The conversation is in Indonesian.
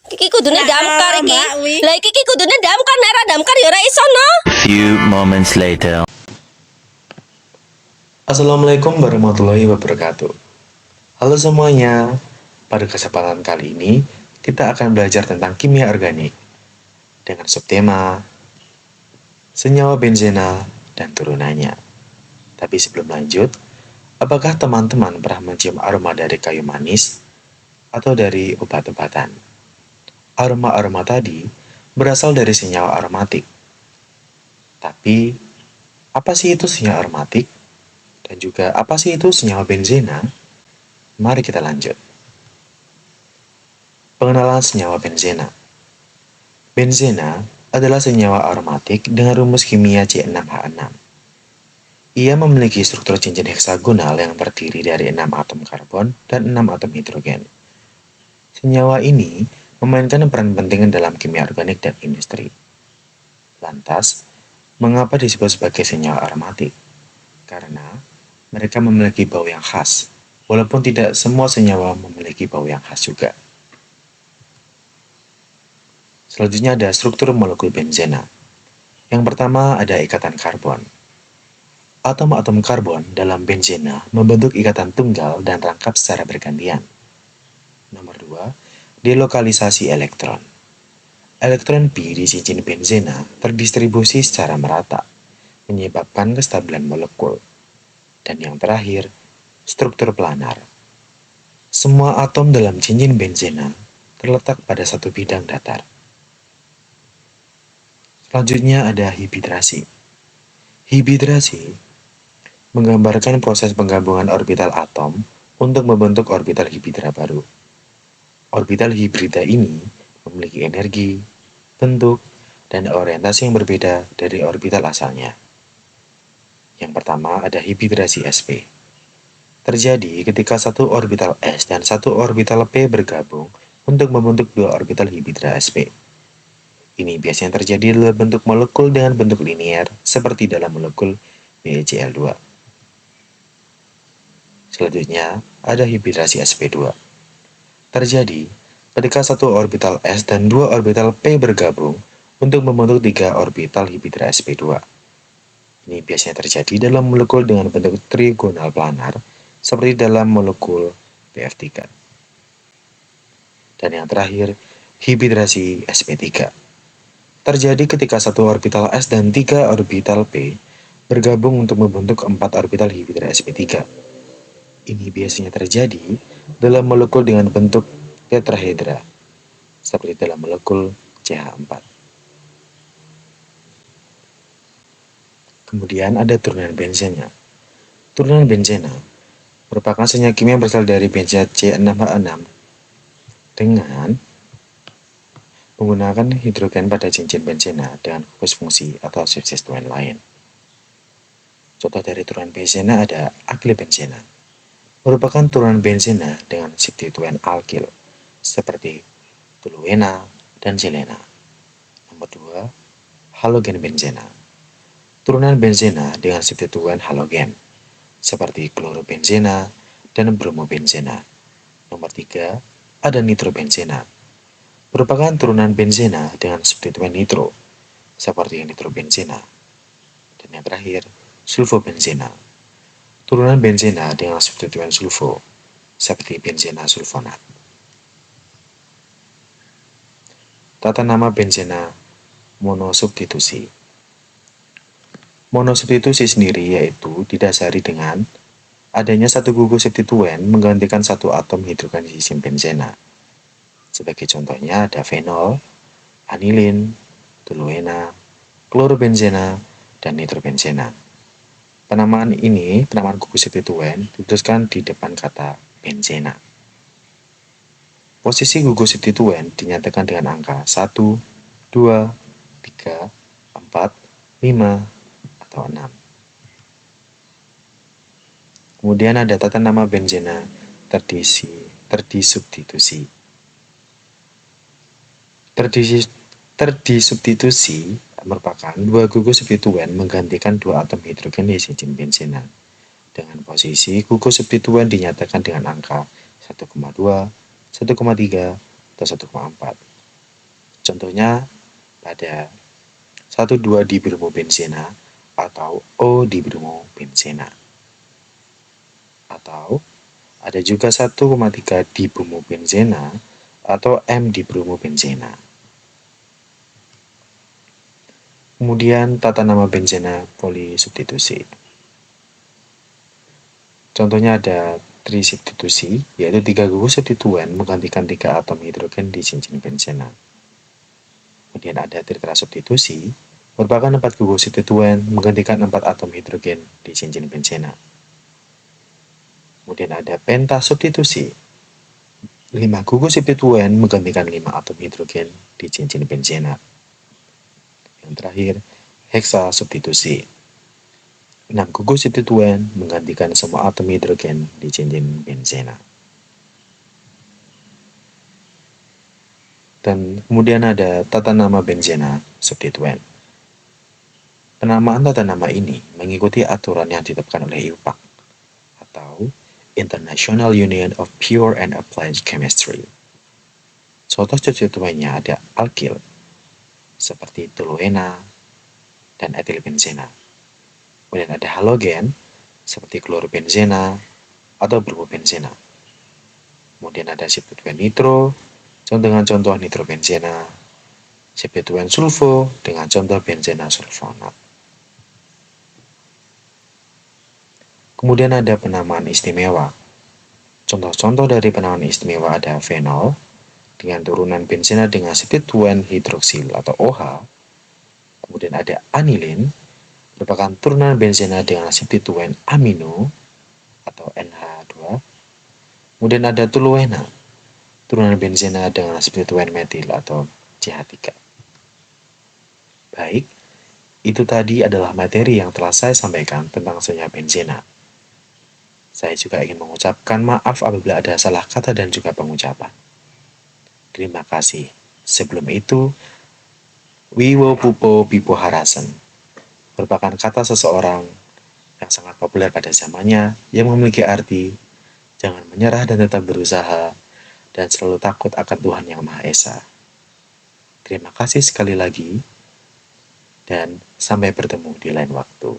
Iki kudune damkar iki. Mbak Wi. Lah iki kudune damkar, nek ora damkar ya ora iso no. Few moments later. Assalamualaikum warahmatullahi wabarakatuh. Halo semuanya, pada kesempatan kali ini kita akan belajar tentang kimia organik dengan subtema senyawa benzena dan turunannya. Tapi sebelum lanjut, apakah teman-teman pernah mencium aroma dari kayu manis atau dari obat-obatan? Aroma-aroma tadi berasal dari senyawa aromatik. Tapi, apa sih itu senyawa aromatik? Dan juga apa sih itu senyawa benzena? Mari kita lanjut. Pengenalan senyawa benzena. Benzena adalah senyawa aromatik dengan rumus kimia C6H6. Ia memiliki struktur cincin heksagonal yang terdiri dari 6 atom karbon dan 6 atom hidrogen. Senyawa ini memainkan peran penting dalam kimia organik dan industri. Lantas, mengapa disebut sebagai senyawa aromatik? Karena mereka memiliki bau yang khas, walaupun tidak semua senyawa memiliki bau yang khas juga. Selanjutnya ada struktur molekul benzena. Yang pertama ada ikatan karbon. Atom-atom karbon dalam benzena membentuk ikatan tunggal dan rangkap secara bergantian. Nomor 2, delokalisasi elektron. Elektron pi di cincin benzena terdistribusi secara merata, menyebabkan kestabilan molekul. Dan yang terakhir, struktur planar. Semua atom dalam cincin benzena terletak pada satu bidang datar. Selanjutnya ada hibridrasi. Hibridrasi menggambarkan proses penggabungan orbital atom untuk membentuk orbital hibridra baru. Orbital hibrida ini memiliki energi, bentuk, dan orientasi yang berbeda dari orbital asalnya. Yang pertama ada hibridrasi sp. Terjadi ketika satu orbital s dan satu orbital p bergabung untuk membentuk dua orbital hibridra sp. Ini biasanya terjadi dalam bentuk molekul dengan bentuk linier seperti dalam molekul BeCl2. Selanjutnya ada hibridrasi sp2. Terjadi ketika satu orbital s dan dua orbital p bergabung untuk membentuk tiga orbital hibridra sp2. Ini biasanya terjadi dalam molekul dengan bentuk trigonal planar seperti dalam molekul BF3. Dan yang terakhir, hibridrasi sp3. Terjadi ketika satu orbital s dan tiga orbital p bergabung untuk membentuk empat orbital hibridra sp3. Ini biasanya terjadi dalam molekul dengan bentuk tetrahedra, seperti dalam molekul CH4. Kemudian ada turunan benzena. Turunan benzena merupakan senyawa kimia berasal dari benzat C6H6 dengan menggunakan hidrogen pada cincin benzena dengan gugus fungsi atau substituen lain. Contoh dari turunan benzena ada aklibenzena. Merupakan turunan benzena dengan substituen alkil seperti toluena dan silena. Nomor 2, halogen benzena. Turunan benzena dengan substituen halogen seperti klorobenzena dan bromobenzena. Nomor 3, ada nitrobenzena. Merupakan turunan benzena dengan substituen nitro seperti nitrobenzena. Dan yang terakhir, sulfobenzena. Turunan benzena dengan substituen sulfo, seperti benzena sulfonat. Tata nama benzena monosubstitusi. Monosubstitusi sendiri yaitu didasari dengan adanya satu gugus substituen menggantikan satu atom hidrogen di cincin benzena. Sebagai contohnya ada fenol, anilin, toluena, klorobenzena, dan nitrobenzena. Penamaan gugus substituen dituliskan di depan kata benzena. Posisi gugus substituen dinyatakan dengan angka 1, 2, 3, 4, 5, atau 6. Kemudian ada tata nama benzena terdisubstitusi. Terdisubstitusi merupakan dua gugus substituen menggantikan dua atom hidrogen di cincin benzena. Dengan posisi gugus substituen dinyatakan dengan angka 1,2, 1,3, atau 1,4. Contohnya pada 1,2 dibromobenzena atau O-dibromobenzena. Atau ada juga 1,3 dibromobenzena atau M-dibromobenzena. Kemudian tata nama benzena polisubstitusi. Contohnya ada trisubstitusi, yaitu 3 gugus substituen menggantikan 3 atom hidrogen di cincin benzena. Kemudian ada tetrasubstitusi, merupakan 4 gugus substituen menggantikan 4 atom hidrogen di cincin benzena. Kemudian ada pentasubstitusi, 5 gugus substituen menggantikan 5 atom hidrogen di cincin benzena. Yang terakhir, heksasubstitusi, 6 gugus substituen menggantikan semua atom hidrogen di cincin benzena. Dan kemudian ada tata nama benzena substituen. Penamaan tata nama ini mengikuti aturan yang ditetapkan oleh IUPAC atau International Union of Pure and Applied Chemistry. Contoh substituennya ada alkil seperti toluena dan etilbenzena. Kemudian ada halogen seperti klorbenzena atau bromobenzena. Kemudian ada substituen nitro dengan contoh nitrobenzena, substituen sulfo dengan contoh benzena sulfonat. Kemudian ada penamaan istimewa. Contoh-contoh dari penamaan istimewa ada fenol dengan turunan benzena dengan substituen hidroksil atau OH. Kemudian ada anilin, merupakan turunan benzena dengan substituen amino atau NH2. Kemudian ada toluena, turunan benzena dengan substituen metil atau CH3. Baik, itu tadi adalah materi yang telah saya sampaikan tentang senyawa benzena. Saya juga ingin mengucapkan maaf apabila ada salah kata dan juga pengucapan. Terima kasih. Sebelum itu, Wiwo Pupo Pipo Harasen merupakan kata seseorang yang sangat populer pada zamannya yang memiliki arti jangan menyerah dan tetap berusaha dan selalu takut akan Tuhan Yang Maha Esa. Terima kasih sekali lagi dan sampai bertemu di lain waktu.